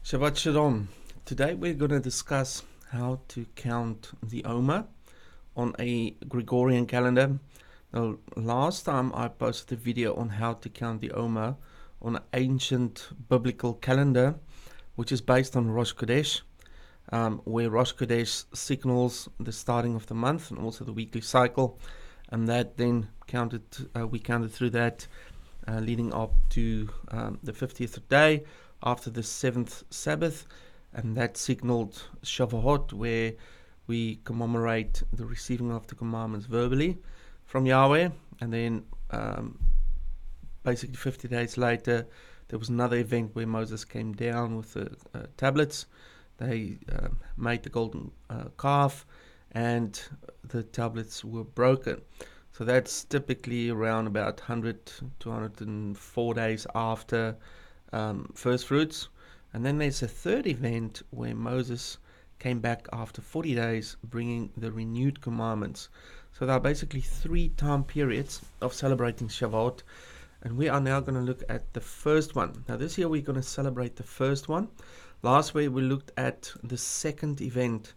Shabbat Shalom. Today we're going to discuss how to count the Omer on a Gregorian calendar. Now, last time I posted a video on how to count the Omer on an ancient biblical calendar, which is based on Rosh Chodesh, where Rosh Chodesh signals the starting of the month and also the weekly cycle, and that then we counted through that, leading up to the 50th day after the 7th Sabbath, and that signaled Shavuot, where we commemorate the receiving of the commandments verbally from Yahweh. And then basically 50 days later, there was another event where Moses came down with the tablets. They made the golden calf, and the tablets were broken. So that's typically around about 100 to 104 days after first fruits. And then there's a third event where Moses came back after 40 days bringing the renewed commandments. So there are basically 3 time periods of celebrating Shavuot, and we are now going to look at the first one. Now this year we're going to celebrate the first one. Last week we looked at the second event,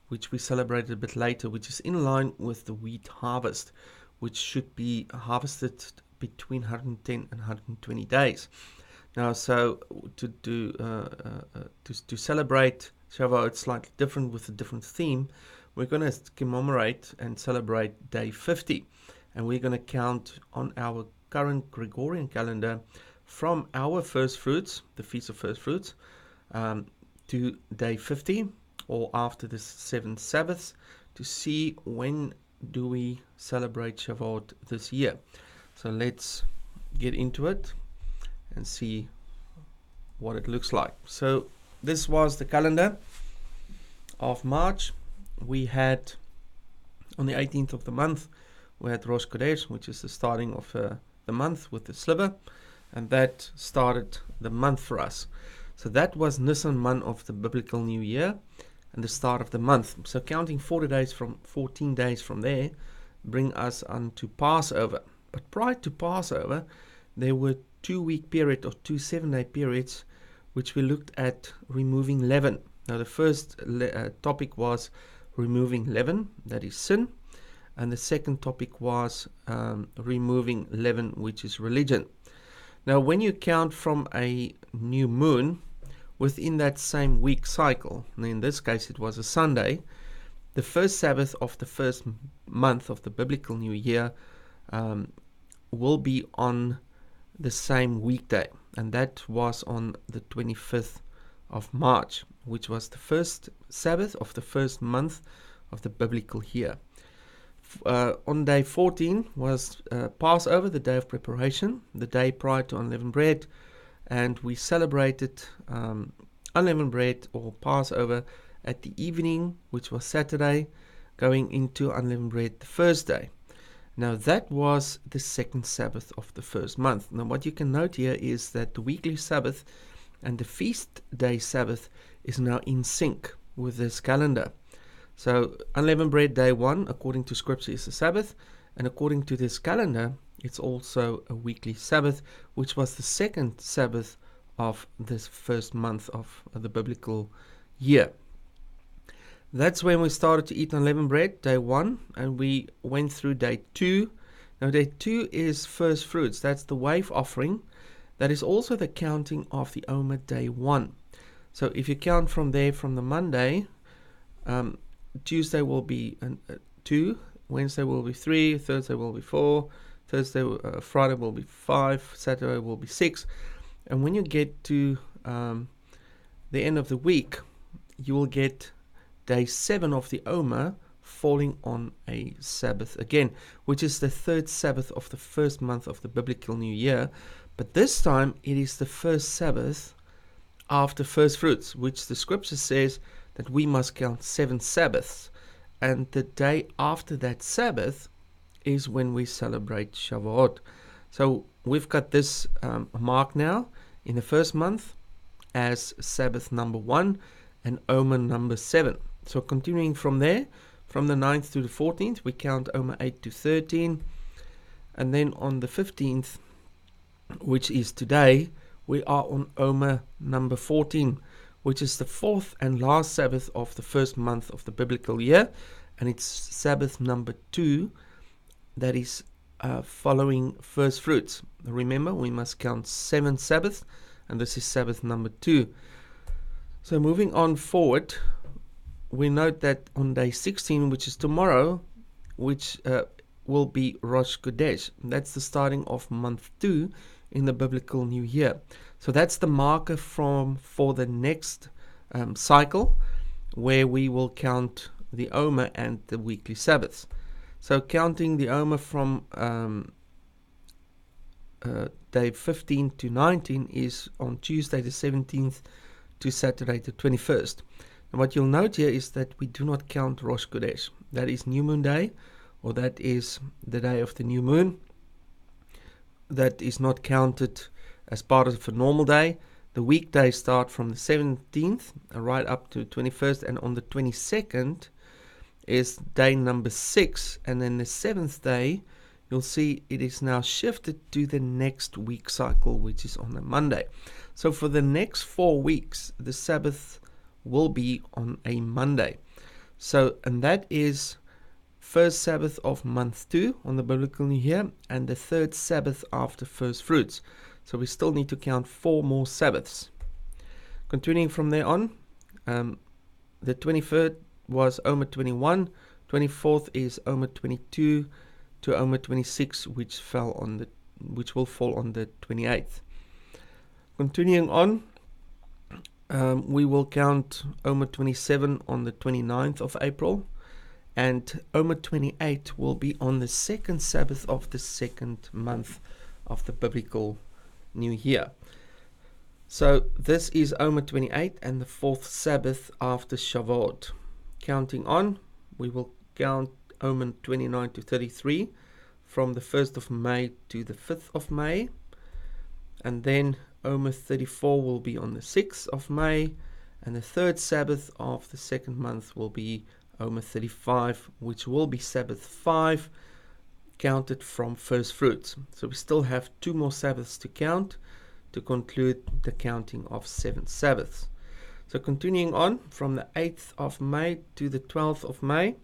which we celebrated a bit later, which is in line with the wheat harvest, which should be harvested between 110 and 120 days. Now, so to celebrate Shavuot slightly different with a different theme, we're going to commemorate and celebrate day 50, and we're going to count on our current Gregorian calendar from our first fruits, the Feast of First Fruits, to day 50, or after the 7 Sabbaths, to see when do we celebrate Shavuot this year. So let's get into it and see what it looks like. So this was the calendar of March. We had on the 18th of the month, we had Rosh Chodesh, which is the starting of the month with the sliver, and that started the month for us. So that was Nisan month of the biblical New Year and the start of the month. So counting 14 days from there bring us unto Passover. But prior to Passover, there were 2-week period or 2 7-day periods which we looked at removing leaven. Now the first topic was removing leaven, that is sin, and the second topic was removing leaven, which is religion. Now when you count from a new moon within that same week cycle, and in this case it was a Sunday, the first Sabbath of the first month of the biblical New Year will be on the same weekday, and that was on the 25th of March, which was the first Sabbath of the first month of the biblical year. On day 14 was Passover, the day of preparation, the day prior to unleavened bread, and we celebrated unleavened bread or Passover at the evening, which was Saturday, going into unleavened bread the first day. Now that was the second Sabbath of the first month. Now what you can note here is that the weekly Sabbath and the feast day Sabbath is now in sync with this calendar. So unleavened bread day 1, according to scripture, is the Sabbath, and according to this calendar, it's also a weekly Sabbath, which was the second Sabbath of this first month of the biblical year. That's when we started to eat unleavened bread, day 1, and we went through day 2. Now day 2 is first fruits. That's the wave offering. That is also the counting of the Omer day 1. So if you count from there, from the Monday, Tuesday will be 2, Wednesday will be 3, Thursday will be 4, Friday will be 5, Saturday will be 6. And when you get to the end of the week, you will get day 7 of the Omer falling on a Sabbath again, which is the third Sabbath of the first month of the biblical New Year. But this time it is the first Sabbath after first fruits, which the scripture says that we must count 7 Sabbaths. And the day after that Sabbath is when we celebrate Shavuot. So we've got this mark now in the first month as Sabbath number 1 and Omer number 7. So continuing from there, from the 9th to the 14th, we count Omer 8 to 13. And then on the 15th, which is today, we are on Omer number 14, which is the fourth and last Sabbath of the first month of the biblical year, and it's Sabbath number 2 that is following first fruits. Remember, we must count 7 Sabbaths, and this is Sabbath number 2. So moving on forward, we note that on day 16, which is tomorrow, which will be Rosh Chodesh. That's the starting of month 2 in the biblical new year. So that's the marker for the next cycle, where we will count the Omer and the weekly Sabbaths. So counting the Omer from day 15 to 19 is on Tuesday the 17th to Saturday the 21st. And what you'll note here is that we do not count Rosh Chodesh. That is New Moon Day, or that is the day of the new moon. That is not counted as part of a normal day. The weekdays start from the 17th right up to 21st, and on the 22nd is day number 6, and then the 7th day, you'll see it is now shifted to the next week cycle, which is on a Monday. So for the next 4 weeks, the Sabbath will be on a Monday. So, and that is first Sabbath of month 2 on the biblical new year, and the third Sabbath after first fruits. So we still need to count 4 more Sabbaths. Continuing from there on, the 23rd was Omer 21, 24th is Omer 22 to Omer 26, which will fall on the 28th. Continuing on, we will count Omer 27 on the 29th of April, and Omer 28 will be on the second Sabbath of the second month of the biblical new year. So this is Omer 28 and the 4th Sabbath after Shavuot. Counting on, we will count Omer 29 to 33 from the 1st of May to the 5th of May, and then Omer 34 will be on the 6th of May, and the third Sabbath of the second month will be Omer 35, which will be Sabbath 5, counted from first fruits. So we still have 2 more Sabbaths to count to conclude the counting of 7 Sabbaths. So continuing on, from the 8th of May to the 12th of May,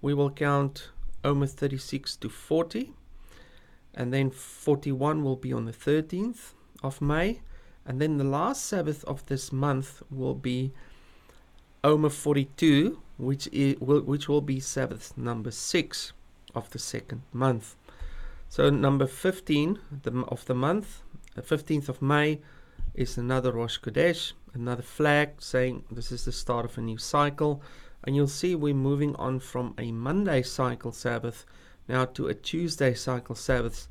we will count Omer 36 to 40, and then 41 will be on the 13th of May, and then the last Sabbath of this month will be Omer 42, which will be Sabbath number 6 of the second month. So number 15 of the month, the 15th of May, is another Rosh Chodesh, another flag saying this is the start of a new cycle. And you'll see we're moving on from a Monday cycle Sabbath now to a Tuesday cycle Sabbath.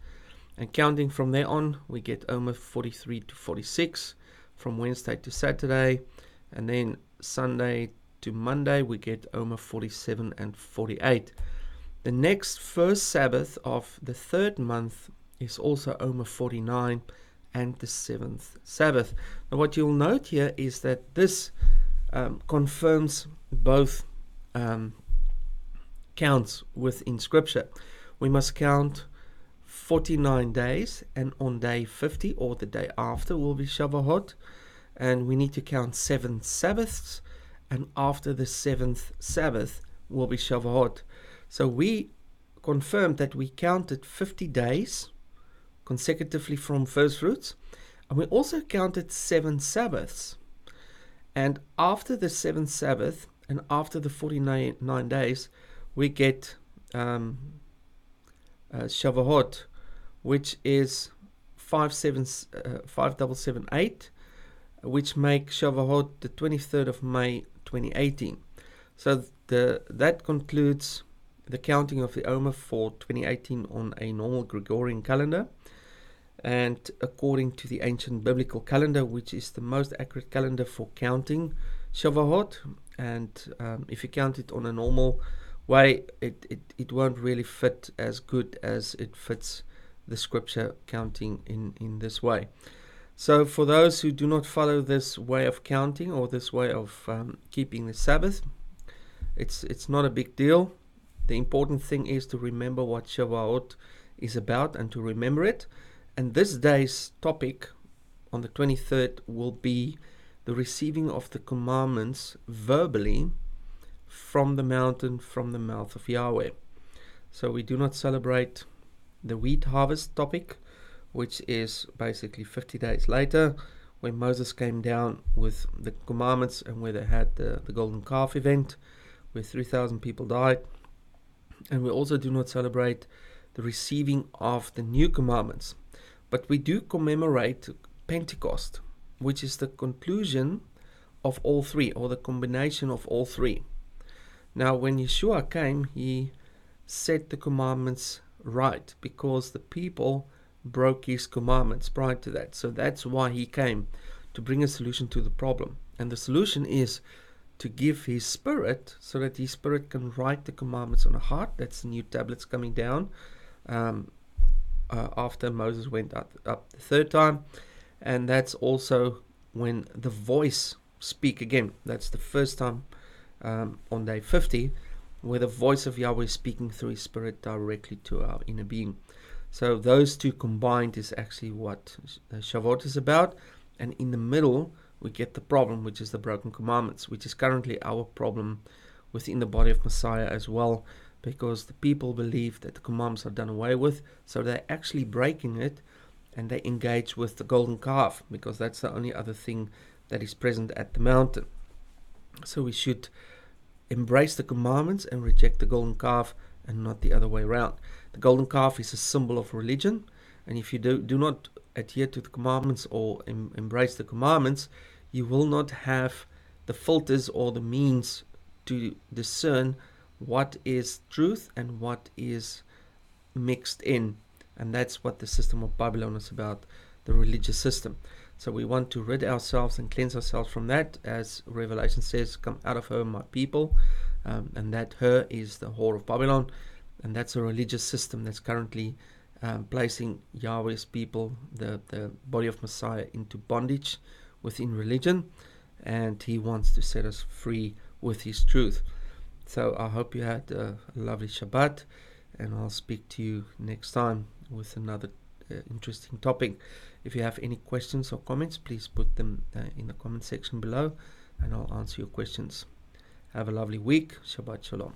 And counting from there on, we get Omer 43 to 46 from Wednesday to Saturday. And then Sunday to Monday, we get Omer 47 and 48. The next first Sabbath of the third month is also Omer 49 and the 7th Sabbath. Now what you'll note here is that this confirms both counts within Scripture. We must count 49 days, and on day 50 or the day after will be Shavuot, and we need to count 7 Sabbaths, and after the 7th Sabbath will be Shavuot. So we confirmed that we counted 50 days consecutively from first fruits, and we also counted 7 Sabbaths. And after the 7th Sabbath and after the 49 days, we get Shavuot, which is 5778, which makes Shavuot the 23rd of May 2018. So that concludes the counting of the Omer for 2018 on a normal Gregorian calendar, and according to the ancient biblical calendar, which is the most accurate calendar for counting Shavuot. And if you count it on a normal way, it won't really fit as good as it fits the Scripture counting in this way. So for those who do not follow this way of counting or this way of keeping the Sabbath, it's not a big deal. The important thing is to remember what Shavuot is about and to remember it. And this day's topic on the 23rd will be the receiving of the commandments verbally from the mountain, from the mouth of Yahweh. So we do not celebrate the wheat harvest topic, which is basically 50 days later, when Moses came down with the commandments and where they had the golden calf event, where 3,000 people died. And we also do not celebrate the receiving of the new commandments. But we do commemorate Pentecost, which is the conclusion of all three, or the combination of all three. Now, when Yeshua came, he set the commandments right, because the people broke his commandments prior to that. So that's why he came, to bring a solution to the problem. And the solution is to give his spirit, so that his spirit can write the commandments on a heart. That's the new tablets coming down after Moses went up the third time. And that's also when the voice speak again. That's the first time on day 50, where the voice of Yahweh is speaking through his spirit directly to our inner being. So those two combined is actually what Shavuot is about. And in the middle, we get the problem, which is the broken commandments, which is currently our problem within the body of Messiah as well, because the people believe that the commandments are done away with, so they're actually breaking it, and they engage with the golden calf, because that's the only other thing that is present at the mountain. So we should embrace the commandments and reject the golden calf, and not the other way around. The golden calf is a symbol of religion, and if you do not adhere to the commandments or embrace the commandments, you will not have the filters or the means to discern what is truth and what is mixed in. And that's what the system of Babylon is about, the religious system. So we want to rid ourselves and cleanse ourselves from that, as Revelation says, come out of her, my people. And that her is the whore of Babylon. And that's a religious system that's currently placing Yahweh's people, the body of Messiah, into bondage within religion. And he wants to set us free with his truth. So I hope you had a lovely Shabbat. And I'll speak to you next time with another interesting topic. If you have any questions or comments, please put them in the comment section below, and I'll answer your questions. Have a lovely week. Shabbat Shalom.